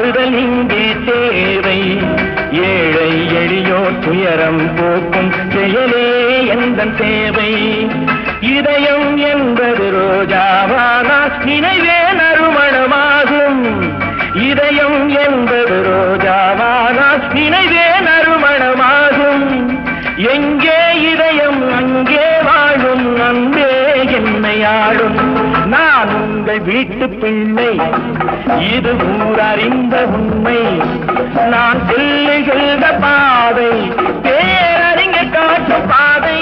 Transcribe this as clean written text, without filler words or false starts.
ஆறுதல் இங்கே தேவை. ஏழை எளியோர் துயரம் போக்கும் செயலே எந்தன் சேவை. இதயம் என்பது ரோஜாவானால் நினைவே நறுமணமாகும். இதயம் என்பது ரோஜாவானால் நினைவே நறுமணமாகும். எங்கே இதயம் அங்கே வாழும் அன்பே என்னை ஆளும். நான் உங்கள் வீட்டு பிள்ளை, இது ஊரறிந்த உண்மை. நான் செல்லுகின்ற பாதை பேரறிஞர் காட்டும் பாதை.